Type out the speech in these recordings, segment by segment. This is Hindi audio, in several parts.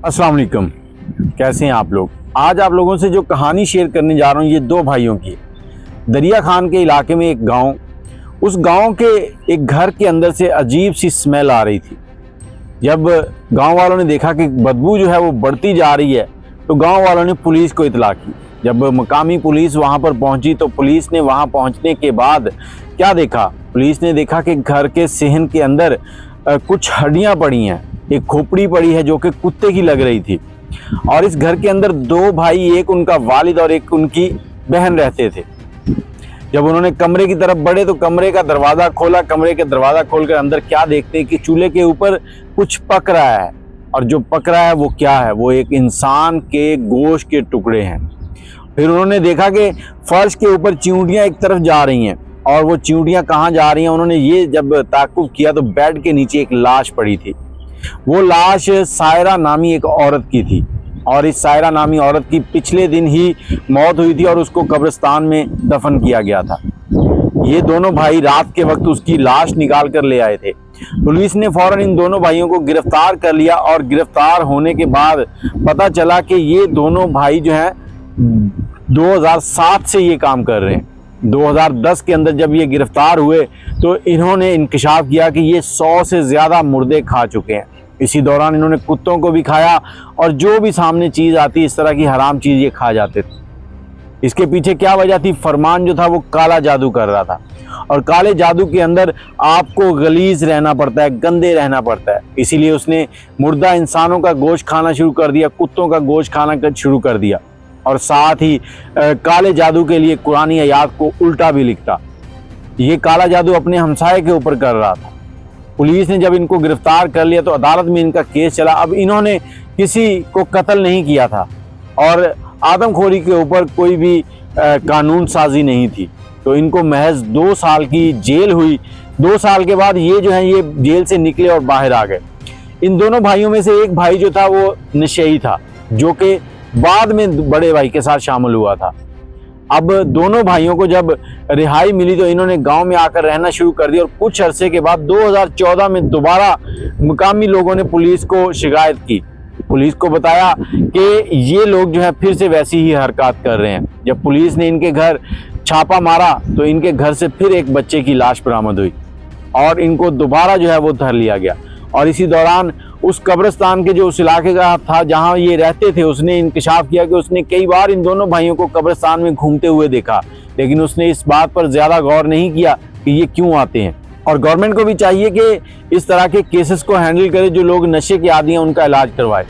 अस्सलाम वालेकुम, कैसे हैं आप लोग। आज आप लोगों से जो कहानी शेयर करने जा रहा हूँ ये दो भाइयों की है। दरिया खान के इलाके में एक गांव, उस गांव के एक घर के अंदर से अजीब सी स्मेल आ रही थी। जब गांव वालों ने देखा कि बदबू जो है वो बढ़ती जा रही है तो गांव वालों ने पुलिस को इतला की। जब मकामी पुलिस वहां पर पहुंची तो पुलिस ने वहां पहुंचने के बाद क्या देखा, पुलिस ने देखा कि घर के सेहन के अंदर कुछ हड्डियां पड़ी हैं, एक खोपड़ी पड़ी है जो कि कुत्ते की लग रही थी। और इस घर के अंदर दो भाई, एक उनका वालिद और एक उनकी बहन रहते थे। जब उन्होंने कमरे की तरफ बढ़े तो कमरे का दरवाज़ा खोला। कमरे का दरवाज़ा खोलकर अंदर क्या देखते हैं कि चूल्हे के ऊपर कुछ पक रहा है, और जो पक रहा है वो क्या है, वो एक इंसान के गोश्त के टुकड़े हैं। फिर उन्होंने देखा कि फर्श के ऊपर चींटियां एक तरफ जा रही हैं, और वो चींटियां कहाँ जा रही हैं, उन्होंने ये जब ताक़ुब किया तो बेड के नीचे एक लाश पड़ी थी। वो लाश सायरा नामी एक औरत की थी, और इस सायरा नामी औरत की पिछले दिन ही मौत हुई थी और उसको कब्रिस्तान में दफन किया गया था। ये दोनों भाई रात के वक्त उसकी लाश निकाल कर ले आए थे। पुलिस ने फौरन इन दोनों भाइयों को गिरफ्तार कर लिया, और गिरफ्तार होने के बाद पता चला कि ये दोनों भाई जो हैं 2007 से ये काम कर रहे हैं। 2010 के अंदर जब ये गिरफ्तार हुए तो इन्होंने इंकशाफ किया कि ये 100 से ज़्यादा मुर्दे खा चुके हैं। इसी दौरान इन्होंने कुत्तों को भी खाया, और जो भी सामने चीज़ आती इस तरह की हराम चीज़ ये खा जाते थे। इसके पीछे क्या वजह थी, फरमान जो था वो काला जादू कर रहा था, और काले जादू के अंदर आपको गलीज रहना पड़ता है, गंदे रहना पड़ता है। इसीलिए उसने मुर्दा इंसानों का गोश्त खाना शुरू कर दिया, कुत्तों का गोश्त खाना शुरू कर दिया, और साथ ही काले जादू के लिए कुरानी आयात को उल्टा भी लिखता। ये काला जादू अपने हमसाये के ऊपर कर रहा था। पुलिस ने जब इनको गिरफ्तार कर लिया तो अदालत में इनका केस चला। अब इन्होंने किसी को कत्ल नहीं किया था, और आदमखोरी के ऊपर कोई भी कानून साजी नहीं थी, तो इनको महज 2 साल की जेल हुई। 2 साल के बाद ये जो है ये जेल से निकले और बाहर आ गए। इन दोनों भाइयों में से एक भाई जो था वो नशेई था, जो कि बाद में बड़े भाई के साथ शामिल हुआ था। अब दोनों भाइयों को जब रिहाई मिली तो इन्होंने गांव में आकर रहना शुरू कर दिया, और कुछ अरसे के बाद 2014 में दोबारा मुकामी लोगों ने पुलिस को शिकायत की। पुलिस को बताया कि ये लोग जो है फिर से वैसी ही हरकत कर रहे हैं। जब पुलिस ने इनके घर छापा मारा तो इनके घर से फिर एक बच्चे की लाश बरामद हुई, और इनको दोबारा जो है वो धर लिया गया। और इसी दौरान उस कब्रिस्तान के जो उस इलाके का था जहां ये रहते थे, उसने इंकशाफ किया कि उसने कई बार इन दोनों भाइयों को कब्रिस्तान में घूमते हुए देखा, लेकिन उसने इस बात पर ज़्यादा गौर नहीं किया कि ये क्यों आते हैं। और गवर्नमेंट को भी चाहिए कि इस तरह के केसेस को हैंडल करे, जो लोग नशे के आदी हैं उनका इलाज करवाए।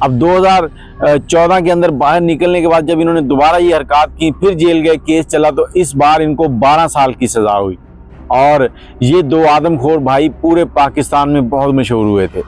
अब 2014 के अंदर बाहर निकलने के बाद जब इन्होंने दोबारा ये हरकत की, फिर जेल गए, केस चला, तो इस बार इनको 12 साल की सज़ा हुई। और ये 2 आदमखोर भाई पूरे पाकिस्तान में बहुत मशहूर हुए थे।